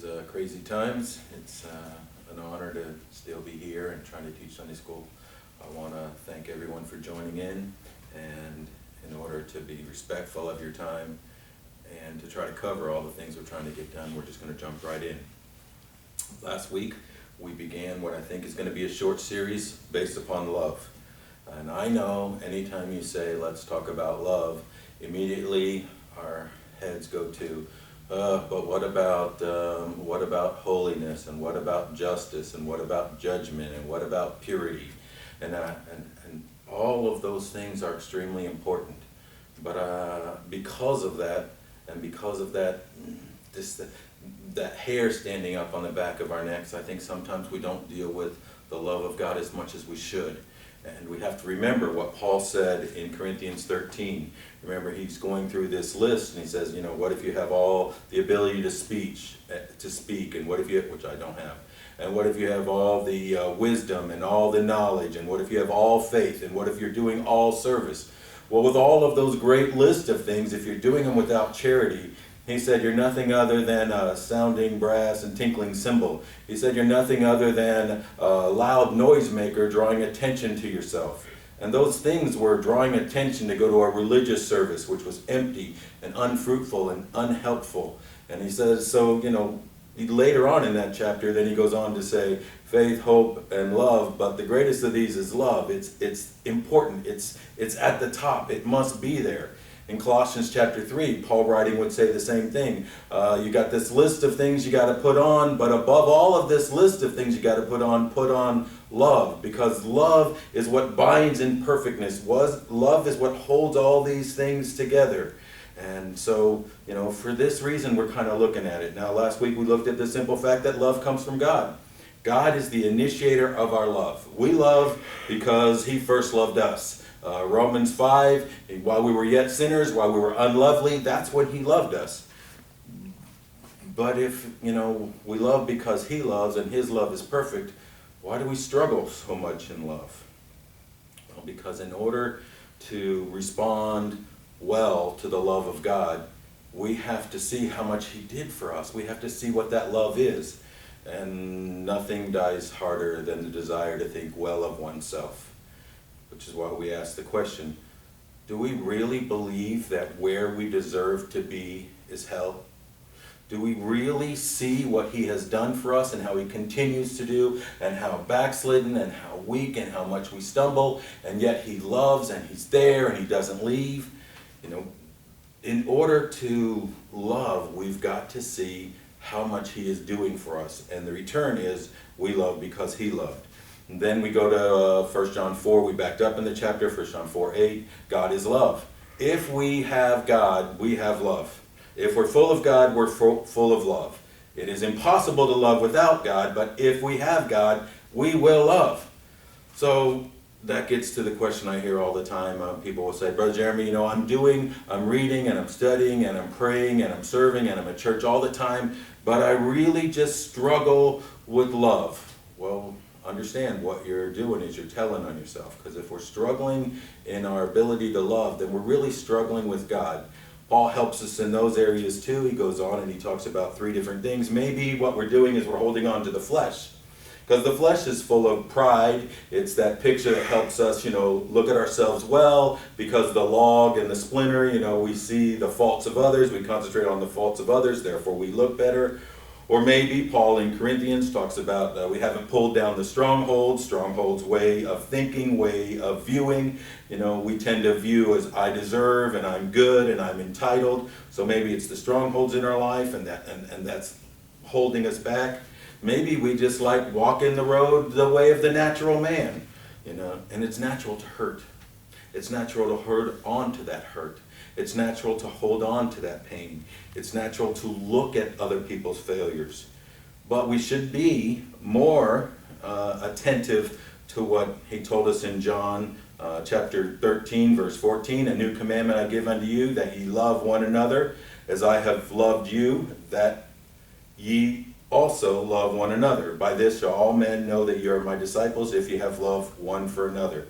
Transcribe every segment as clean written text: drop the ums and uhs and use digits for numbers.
these crazy times. It's an honor to still be here and trying to teach Sunday school. I want to thank everyone for joining in, and in order to be respectful of your time and to try to cover all the things we're trying to get done, we're just going to jump right in. Last week, we began what I think is going to be a short series based upon love. And I know anytime you say, let's talk about love, immediately our heads go to, but what about holiness, and what about justice, and what about judgment, and what about purity? And all of those things are extremely important. But because of that, and because of that, that hair standing up on the back of our necks, I think sometimes we don't deal with the love of God as much as we should. And we have to remember what Paul said in Corinthians 13. Remember, he's going through this list, and he says, what if you have all the ability to speak, and what if you, which I don't have, and what if you have all the wisdom and all the knowledge, and what if you have all faith, and what if you're doing all service? Well, with all of those great list of things, if you're doing them without charity, he said, you're nothing other than a sounding brass and tinkling cymbal. He said, you're nothing other than a loud noisemaker drawing attention to yourself. And those things were drawing attention to go to a religious service, which was empty and unfruitful and unhelpful. And he says, so, later on in that chapter, then he goes on to say, faith, hope, and love, but the greatest of these is love. It's important. It's at the top. It must be there. In Colossians chapter 3, Paul writing would say the same thing. You got this list of things you got to put on, but above all of this list of things you got to put on love, because love is what binds in perfectness. Love is what holds all these things together. And so, for this reason, we're kind of looking at it. Now, last week we looked at the simple fact that love comes from God. God is the initiator of our love. We love because he first loved us. Romans 5, while we were yet sinners, while we were unlovely, that's when he loved us. But if, we love because he loves and his love is perfect, why do we struggle so much in love? Well, because in order to respond well to the love of God, we have to see how much he did for us. We have to see what that love is. And nothing dies harder than the desire to think well of oneself. Which is why we ask the question, do we really believe that where we deserve to be is hell? Do we really see what he has done for us and how he continues to do, and how backslidden and how weak and how much we stumble, and yet he loves and he's there and he doesn't leave? In order to love, we've got to see how much he is doing for us. And the return is we love because he loved. And then we go to 1 John 4, we backed up in the chapter, 1 John 4:8, God is love. If we have God, we have love. If we're full of God, we're full of love. It is impossible to love without God, but if we have God, we will love. So that gets to the question I hear all the time. People will say, Brother Jeremy, I'm reading and I'm studying and I'm praying and I'm serving and I'm at church all the time, but I really just struggle with love. Well, understand what you're doing is you're telling on yourself, because if we're struggling in our ability to love, then we're really struggling with God. Paul helps us in those areas too. He goes on and he talks about 3 different things. Maybe what we're doing is we're holding on to the flesh, because the flesh is full of pride. It's that picture that helps us, look at ourselves well, because the log and the splinter, we see the faults of others. We concentrate on the faults of others, therefore we look better. Or maybe Paul in Corinthians talks about we haven't pulled down the strongholds way of thinking, way of viewing. We tend to view as I deserve and I'm good and I'm entitled. So maybe it's the strongholds in our life and that's holding us back. Maybe we just like walking the road the way of the natural man, and it's natural to hurt. It's natural to hurt onto that hurt. It's natural to hold on to that pain. It's natural to look at other people's failures. But we should be more attentive to what he told us in John chapter 13, verse 14. A new commandment I give unto you, that ye love one another, as I have loved you, that ye also love one another. By this shall all men know that ye are my disciples, if ye have love one for another.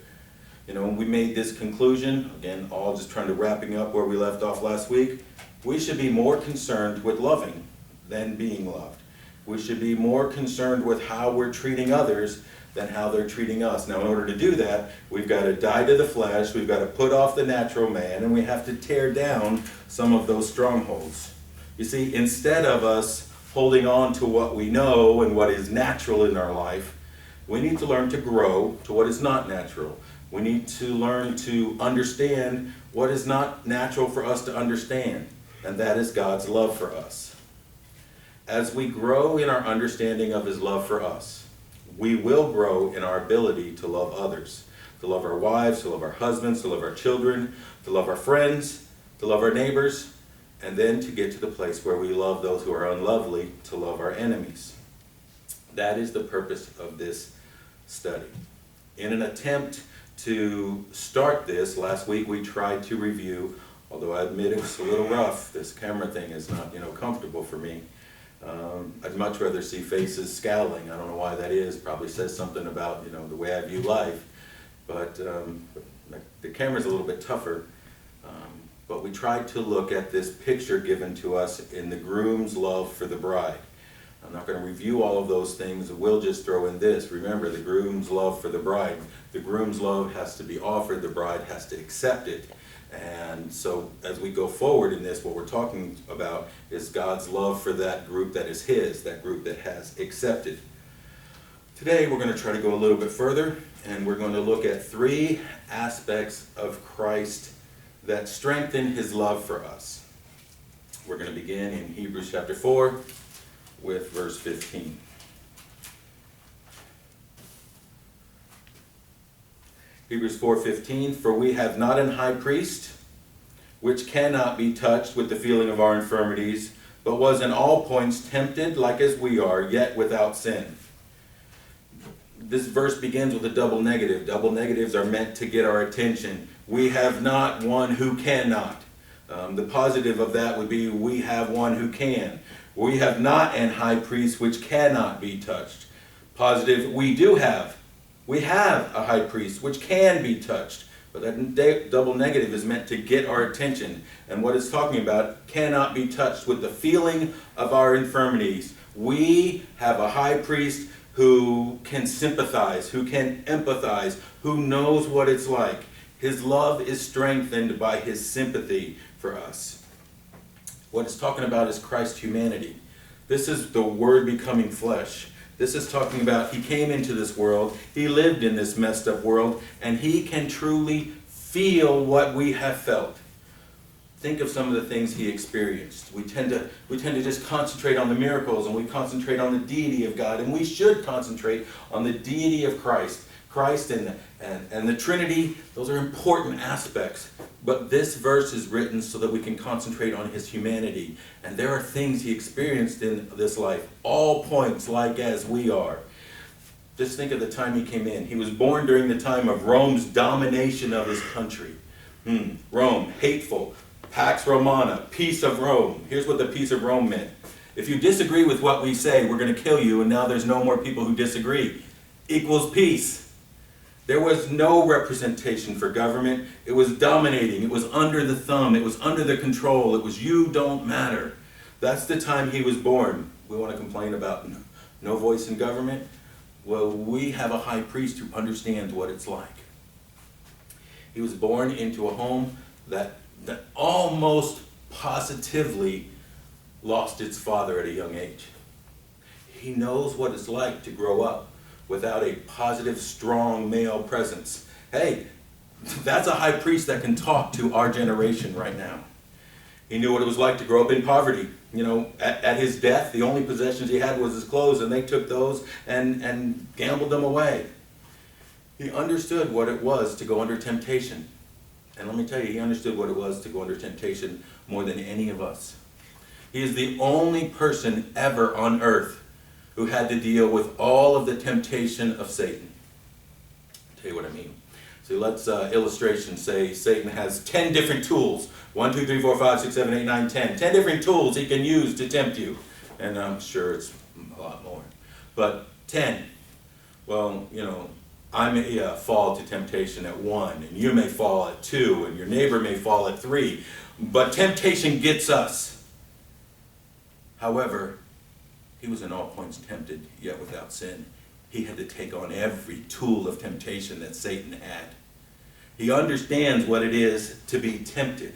When we made this conclusion, again, all just trying to wrapping up where we left off last week, we should be more concerned with loving than being loved. We should be more concerned with how we're treating others than how they're treating us. Now, in order to do that, we've got to die to the flesh, we've got to put off the natural man, and we have to tear down some of those strongholds. You see, instead of us holding on to what we know and what is natural in our life, we need to learn to grow to what is not natural. We need to learn to understand what is not natural for us to understand, and that is God's love for us. As we grow in our understanding of His love for us, we will grow in our ability to love others, to love our wives, to love our husbands, to love our children, to love our friends, to love our neighbors, and then to get to the place where we love those who are unlovely, to love our enemies. That is the purpose of this study. In an attempt to start this, last week we tried to review, although I admit it was a little rough. This camera thing is not, comfortable for me. I'd much rather see faces scowling. I don't know why that is. Probably says something about, the way I view life. But the camera's a little bit tougher. But we tried to look at this picture given to us in the groom's love for the bride. I'm not going to review all of those things. We'll just throw in this. Remember, the groom's love for the bride. The groom's love has to be offered. The bride has to accept it. And so as we go forward in this, what we're talking about is God's love for that group that is His, that group that has accepted. Today we're going to try to go a little bit further, and we're going to look at 3 aspects of Christ that strengthen His love for us. We're going to begin in Hebrews chapter 4 with verse 15. Hebrews 4:15, for we have not an high priest, which cannot be touched with the feeling of our infirmities, but was in all points tempted like as we are, yet without sin. This verse begins with a double negative. Double negatives are meant to get our attention. We have not one who cannot. The positive of that would be we have one who can. We have not an high priest which cannot be touched. Positive, we do have. We have a high priest which can be touched. But that double negative is meant to get our attention. And what it's talking about cannot be touched with the feeling of our infirmities. We have a high priest who can sympathize, who can empathize, who knows what it's like. His love is strengthened by His sympathy for us. What it's talking about is Christ's humanity. This is the Word becoming flesh. This is talking about He came into this world, He lived in this messed up world, and He can truly feel what we have felt. Think of some of the things He experienced. We tend to just concentrate on the miracles, and we concentrate on the deity of God, and we should concentrate on the deity of Christ. Christ and the Trinity, those are important aspects. But this verse is written so that we can concentrate on His humanity. And there are things He experienced in this life, all points like as we are. Just think of the time He came in. He was born during the time of Rome's domination of His country. Rome, hateful. Pax Romana, peace of Rome. Here's what the peace of Rome meant. If you disagree with what we say, we're going to kill you, and now there's no more people who disagree. Equals peace. There was no representation for government. It was dominating. It was under the thumb. It was under the control. It was you don't matter. That's the time He was born. We want to complain about no voice in government? Well, we have a high priest who understands what it's like. He was born into a home that almost positively lost its father at a young age. He knows what it's like to grow up without a positive, strong male presence. Hey, that's a high priest that can talk to our generation right now. He knew what it was like to grow up in poverty. At his death, the only possessions he had was his clothes, and they took those and gambled them away. He understood what it was to go under temptation. And let me tell you, he understood what it was to go under temptation more than any of us. He is the only person ever on earth who had to deal with all of the temptation of Satan. I'll tell you what I mean. So let's illustration say Satan has 10 different tools. 1, 2, 3, 4, 5, 6, 7, 8, 9, 10. 10 different tools he can use to tempt you. And I'm sure it's a lot more. But 10. Well, I may fall to temptation at 1, and you may fall at 2, and your neighbor may fall at 3. But temptation gets us. However, He was in all points tempted, yet without sin. He had to take on every tool of temptation that Satan had. He understands what it is to be tempted.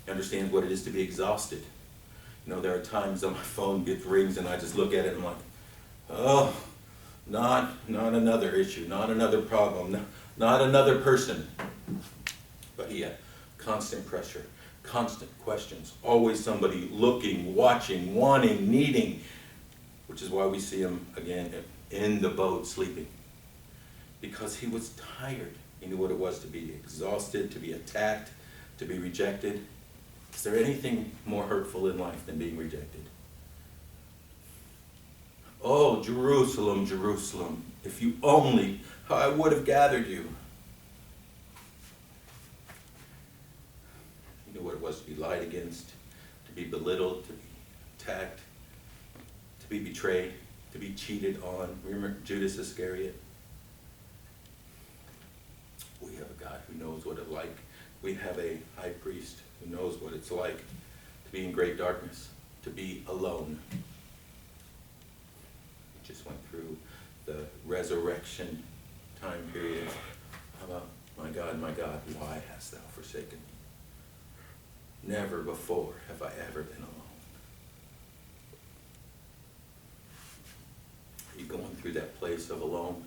He understands what it is to be exhausted. You know, there are times that my phone rings and I just look at it and I'm like, oh, not another issue, not another problem, not another person. But he had constant pressure, constant questions, always somebody looking, watching, wanting, needing, which is why we see him again in the boat sleeping. Because he was tired. He knew what it was to be exhausted, to be attacked, to be rejected. Is there anything more hurtful in life than being rejected? Oh, Jerusalem, Jerusalem, if you only, how I would have gathered you. He knew what it was to be lied against, to be belittled, to be attacked, to be betrayed, to be cheated on. Remember Judas Iscariot? We have a God who knows what it's like. We have a high priest who knows what it's like to be in great darkness, to be alone. We just went through the resurrection time period. How about, my God, why hast thou forsaken me? Never before have I ever been alone. Are you going through that place of alone?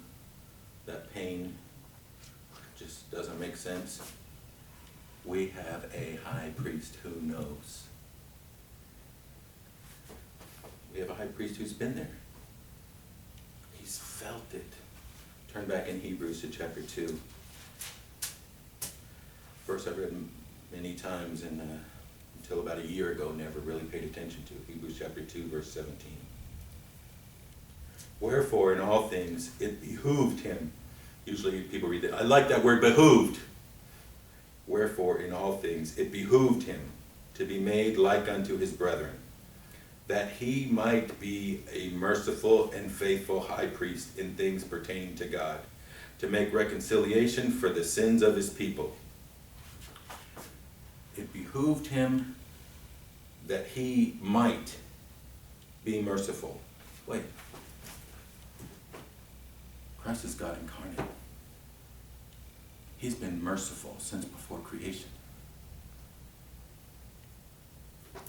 That pain just doesn't make sense? We have a high priest who knows. We have a high priest who's been there. He's felt it. Turn back in Hebrews to chapter 2. Verse I've read many times and until about a year ago never really paid attention to. Hebrews chapter 2, verse 17. Wherefore in all things it behooved him. Usually people read that. I like that word, behooved. Wherefore in all things it behooved him to be made like unto his brethren, that he might be a merciful and faithful high priest in things pertaining to God, to make reconciliation for the sins of his people. It behooved him that he might be merciful. Wait. Christ is God incarnate. He's been merciful since before creation.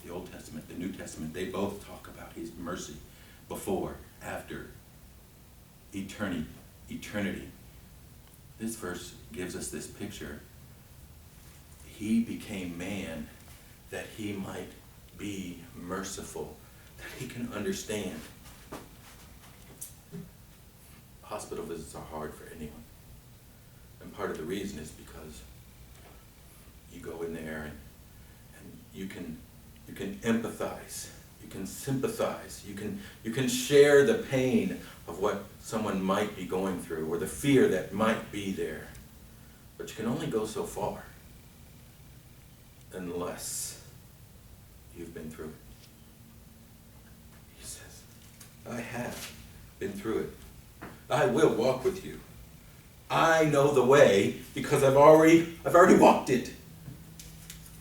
The Old Testament, the New Testament, they both talk about his mercy before, after, eternity. This verse gives us this picture. He became man that he might be merciful, that he can understand. Hospital visits are hard for anyone. And part of the reason is because you go in there and you can empathize, you can sympathize, you can share the pain of what someone might be going through or the fear that might be there. But you can only go so far unless you've been through it. He says, I have been through it. I will walk with you. I know the way because I've already walked it.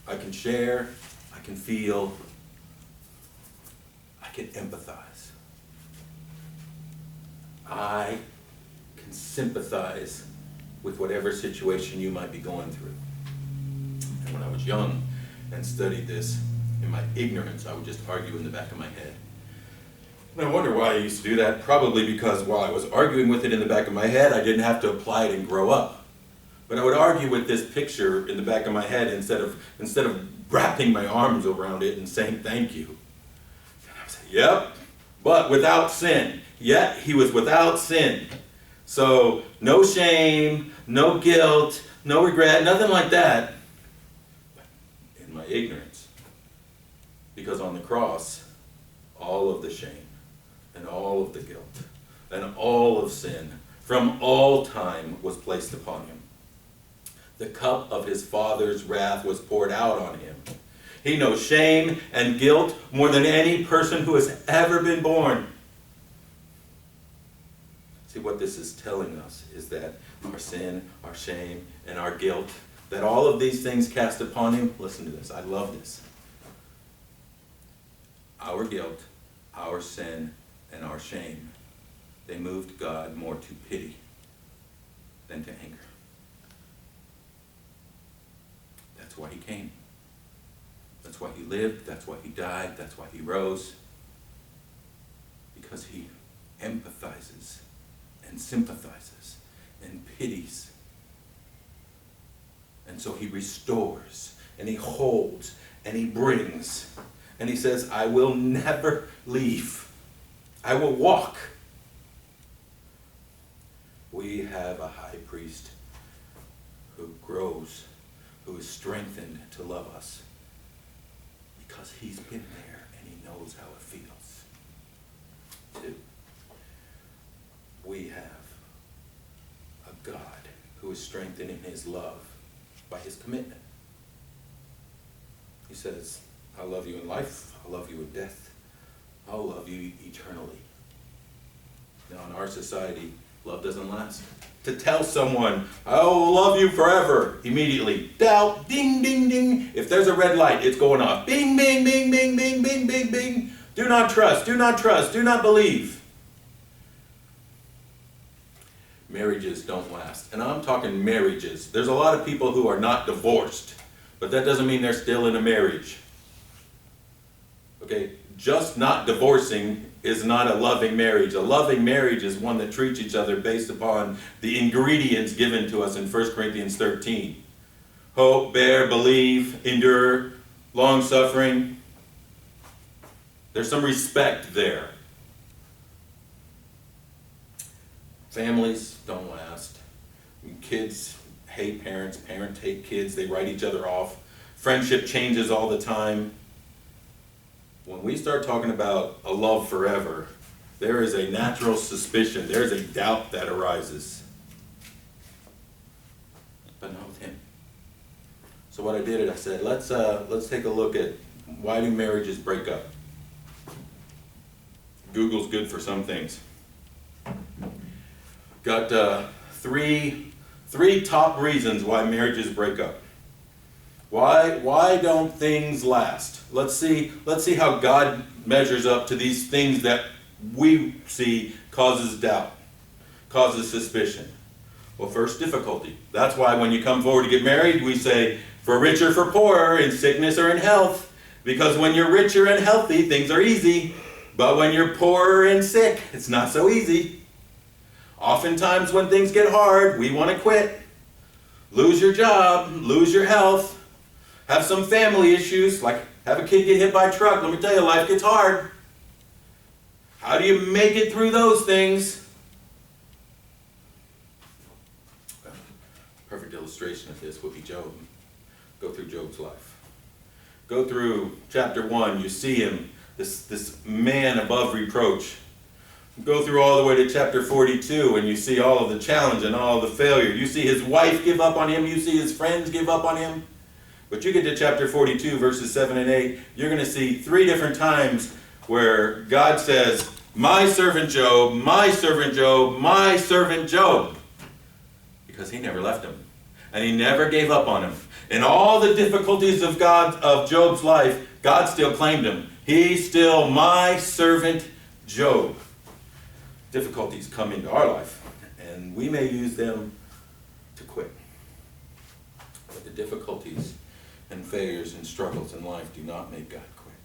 I can share, I can feel, I can empathize. I can sympathize with whatever situation you might be going through. And when I was young and studied this, in my ignorance, I would just argue in the back of my head. And I wonder why I used to do that. Probably because while I was arguing with it in the back of my head, I didn't have to apply it and grow up. But I would argue with this picture in the back of my head instead of wrapping my arms around it and saying thank you. And I would say, yep, but without sin. Yet he was without sin. So no shame, no guilt, no regret, nothing like that. But in my ignorance. Because on the cross, all of the shame, and all of the guilt, and all of sin, from all time was placed upon him. The cup of his Father's wrath was poured out on him. He knows shame and guilt more than any person who has ever been born. See, what this is telling us is that our sin, our shame, and our guilt, that all of these things cast upon him, listen to this, I love this. Our guilt, our sin, and our shame, they moved God more to pity than to anger. That's why he came. That's why he lived. That's why he died. That's why he rose. Because he empathizes and sympathizes and pities. And so he restores and he holds and he brings. And he says, I will never leave. I will walk. We have a high priest who grows, who is strengthened to love us because he's been there and he knows how it feels. 2, we have a God who is strengthened in his love by his commitment. He says, I'll love you in life, I'll love you in death, I'll love you eternally. Now in our society, love doesn't last. To tell someone, I will love you forever, immediately, doubt, ding, ding, ding. If there's a red light, it's going off. Bing, bing, bing, bing, bing, bing, bing, bing. Do not trust, do not trust, do not believe. Marriages don't last. And I'm talking marriages. There's a lot of people who are not divorced, but that doesn't mean they're still in a marriage. Okay, just not divorcing is not a loving marriage. A loving marriage is one that treats each other based upon the ingredients given to us in 1 Corinthians 13. Hope, bear, believe, endure, long-suffering. There's some respect there. Families don't last. Kids hate parents, parents hate kids, they write each other off. Friendship changes all the time. When we start talking about a love forever, there is a natural suspicion, there's a doubt that arises. But not with him. So what I did is I said, let's take a look at why do marriages break up. Google's good for some things. Got three top reasons why marriages break up. Why don't things last? Let's see how God measures up to these things that we see causes doubt, causes suspicion. Well, first, difficulty. That's why when you come forward to get married, we say, for richer, for poorer, in sickness or in health. Because when you're richer and healthy, things are easy. But when you're poorer and sick, it's not so easy. Oftentimes when things get hard, we want to quit. Lose your job, lose your health, have some family issues, like have a kid get hit by a truck. Let me tell you, life gets hard. How do you make it through those things? Well, perfect illustration of this would be Job. Go through Job's life. Go through chapter 1, you see him, this man above reproach. Go through all the way to chapter 42 and you see all of the challenge and all of the failure. You see his wife give up on him. You see his friends give up on him. But you get to chapter 42 verses 7 and 8. You're going to see 3 different times where God says, my servant Job, my servant Job, my servant Job. Because he never left him. And he never gave up on him. In all the difficulties of Job's life, God still claimed him. He's still my servant Job. Difficulties come into our life, and we may use them to quit. But the difficulties and failures and struggles in life do not make God quit.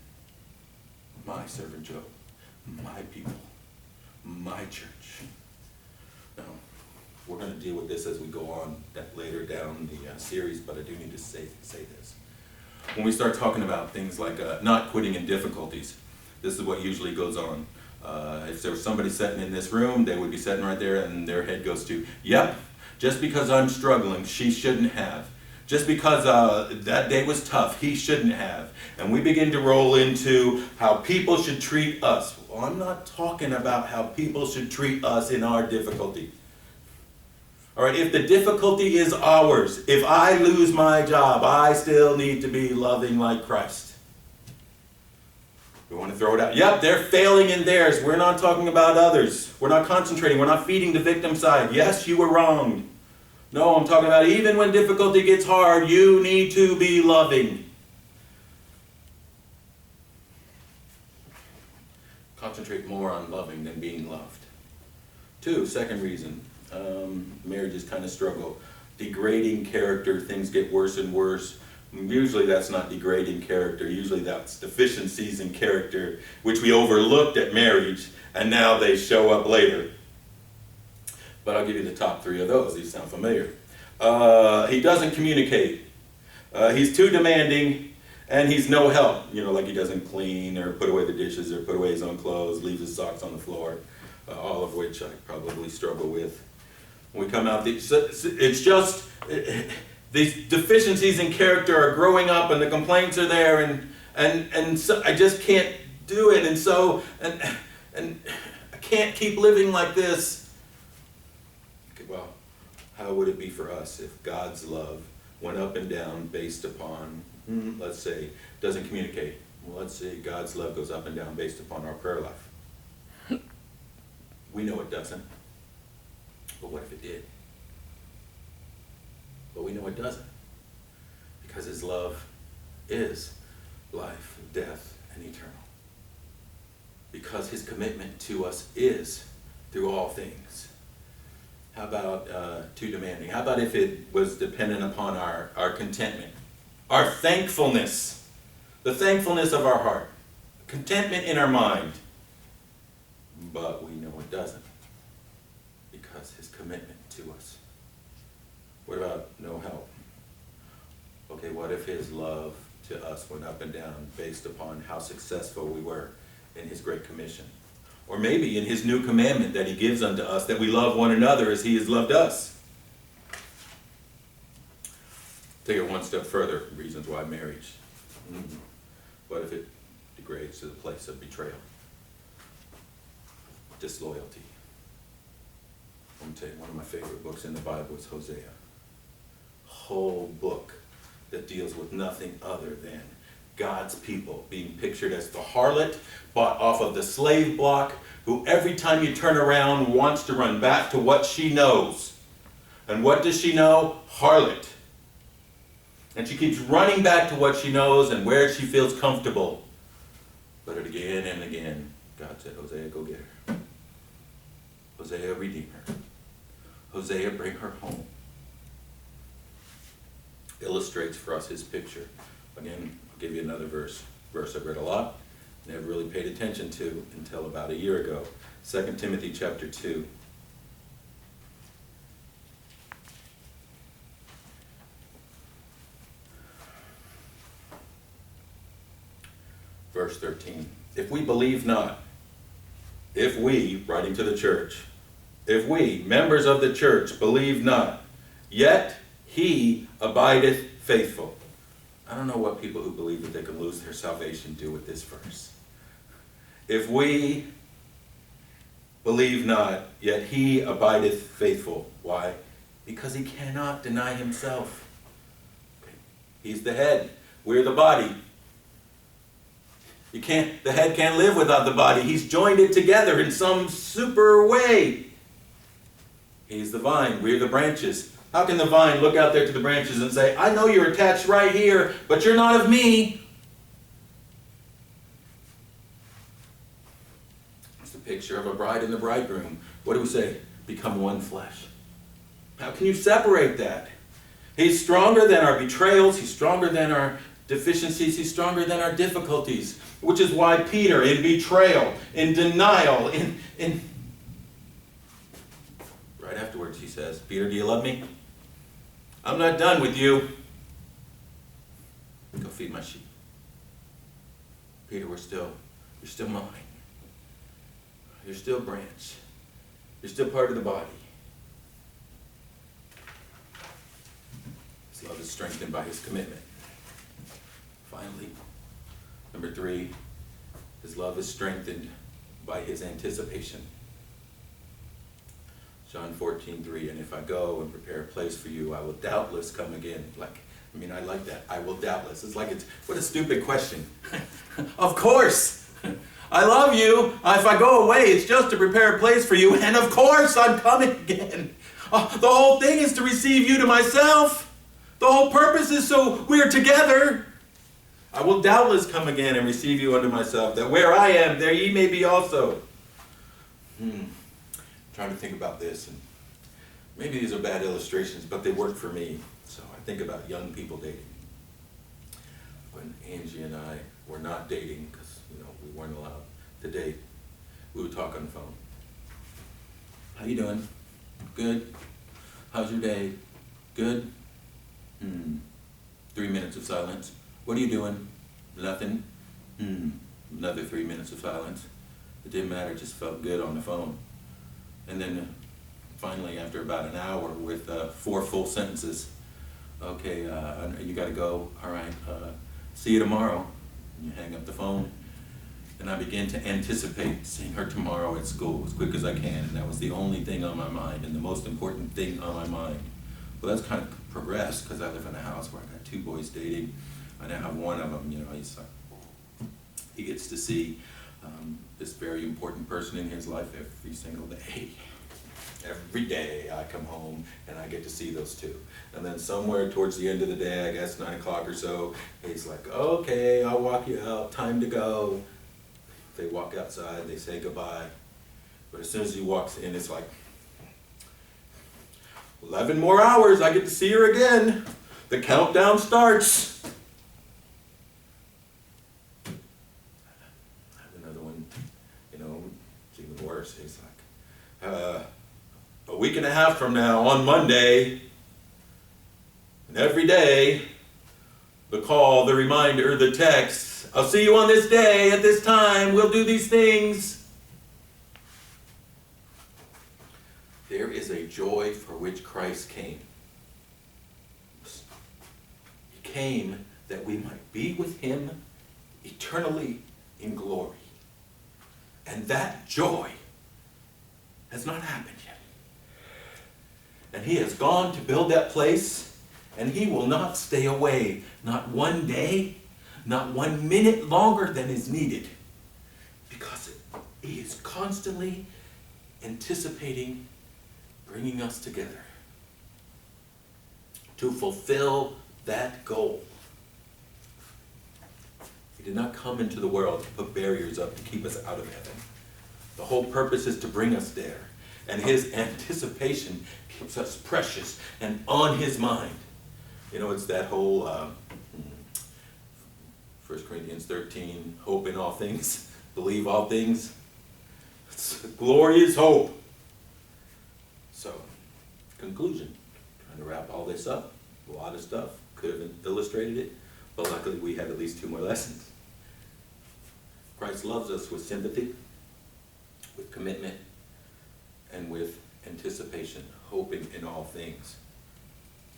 My servant Job, my people, my church. Now, we're going to deal with this as we go on later down the series, but I do need to say this. When we start talking about things like not quitting in difficulties, this is what usually goes on. If there was somebody sitting in this room, they would be sitting right there and their head goes to, yep, just because I'm struggling, she shouldn't have. Just because that day was tough, he shouldn't have. And we begin to roll into how people should treat us. Well, I'm not talking about how people should treat us in our difficulty. All right, if the difficulty is ours, if I lose my job, I still need to be loving like Christ. We want to throw it out. Yep, they're failing in theirs. We're not talking about others. We're not concentrating. We're not feeding the victim side. Yes, you were wrong. No, I'm talking about even when difficulty gets hard, you need to be loving. Concentrate more on loving than being loved. 2, second reason, marriages kind of struggle. Degrading character, things get worse and worse. Usually that's not degrading character, usually that's deficiencies in character, which we overlooked at marriage, and now they show up later. But I'll give you the top 3 of those, these sound familiar. He doesn't communicate. He's too demanding, and he's no help. You know, like he doesn't clean or put away the dishes or put away his own clothes, leaves his socks on the floor, all of which I probably struggle with. When we come out, it's just, these deficiencies in character are growing up and the complaints are there, and so I just can't do it, and so, and I can't keep living like this. Okay, well, how would it be for us if God's love went up and down based upon, let's say, doesn't communicate? Well, let's say God's love goes up and down based upon our prayer life. We know it doesn't. But what if it did? But we know it doesn't. Because his love is life, death, and eternal. Because his commitment to us is through all things. How about too demanding? How about if it was dependent upon our contentment, our thankfulness, the thankfulness of our heart, contentment in our mind? But we know it doesn't, because his commitment to us. What about no help? Okay, what if his love to us went up and down based upon how successful we were in his great commission? Or maybe in his new commandment that he gives unto us, that we love one another as he has loved us. Take it one step further, reasons why marriage. What if it degrades to the place of betrayal, disloyalty? I'm going to tell you, one of my favorite books in the Bible is Hosea. Whole book that deals with nothing other than God's people being pictured as the harlot bought off of the slave block, who every time you turn around wants to run back to what she knows. And what does she know? Harlot. And she keeps running back to what she knows and where she feels comfortable. But again and again, God said, Hosea, go get her. Hosea, redeem her. Hosea, bring her home. Illustrates for us his picture. Again, I'll give you another verse I've read a lot, never really paid attention to until about a year ago. 2 Timothy chapter 2. Verse 13. If we believe not, if we, writing to the church, if we, members of the church, believe not, yet he abideth faithful. I don't know what people who believe that they can lose their salvation do with this verse. If we believe not, yet he abideth faithful. Why? Because he cannot deny himself. Okay. He's the head. We're the body. The head can't live without the body. He's joined it together in some super way. He's the vine. We're the branches. How can the vine look out there to the branches and say, I know you're attached right here, but you're not of me? It's the picture of a bride and the bridegroom. What do we say? Become one flesh. How can you separate that? He's stronger than our betrayals. He's stronger than our deficiencies. He's stronger than our difficulties. Which is why Peter, in betrayal, in denial, in right afterwards he says, Peter, do you love me? I'm not done with you. Go feed my sheep. Peter, you're still mine. You're still a branch. You're still part of the body. His love is strengthened by his commitment. Finally, number 3, his love is strengthened by his anticipation. John 14:3, and if I go and prepare a place for you, I will doubtless come again. I like that. I will doubtless. What a stupid question. Of course. I love you. If I go away, it's just to prepare a place for you, and of course I'm coming again. The whole thing is to receive you to myself. The whole purpose is so we're together. I will doubtless come again and receive you unto myself, that where I am, there ye may be also. Trying to think about this, and maybe these are bad illustrations, but they work for me. So I think about young people dating. When Angie and I were not dating, because we weren't allowed to date, we would talk on the phone. How you doing? Good. How's your day? Good. 3 minutes of silence. What are you doing? Nothing. Another 3 minutes of silence. It didn't matter, it just felt good on the phone. And then finally, after about an hour with 4 full sentences, okay, you gotta go, all right, see you tomorrow. And you hang up the phone. And I began to anticipate seeing her tomorrow at school as quick as I can, and that was the only thing on my mind and the most important thing on my mind. Well, that's kind of progressed because I live in a house where I got 2 boys dating. I now have one of them, he gets to see this very important person in his life every single day. Every day I come home and I get to see those 2. And then somewhere towards the end of the day, I guess 9 o'clock or so, he's like, okay, I'll walk you out, time to go. They walk outside, they say goodbye. But as soon as he walks in, it's like, 11 more hours, I get to see her again. The countdown starts. I have another one, it's even worse. He's like, a week and a half from now on Monday, and every day, the call, the reminder, the text, I'll see you on this day, at this time, we'll do these things. There is a joy for which Christ came. He came that we might be with him eternally in glory. And that joy has not happened yet. And he has gone to build that place, and he will not stay away, not one day, not 1 minute longer than is needed, because he is constantly anticipating bringing us together to fulfill that goal. He did not come into the world to put barriers up to keep us out of heaven. The whole purpose is to bring us there, and his anticipation keeps us precious and on his mind. It's that whole 1 Corinthians 13, hope in all things, believe all things. It's glorious hope. So, conclusion. Trying to wrap all this up. A lot of stuff. Could have illustrated it, but luckily we had at least 2 more lessons. Christ loves us with sympathy, with commitment, and with anticipation, hoping in all things.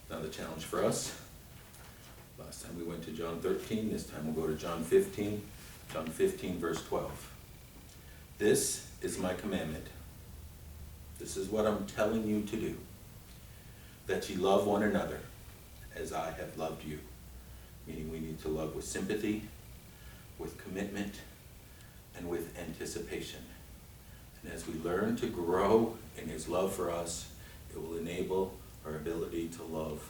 Now the challenge for us. Last time we went to John 13, this time we'll go to John 15. John 15, verse 12. This is my commandment. This is what I'm telling you to do. That ye love one another as I have loved you. Meaning we need to love with sympathy, with commitment, and with anticipation. And as we learn to grow in his love for us, it will enable our ability to love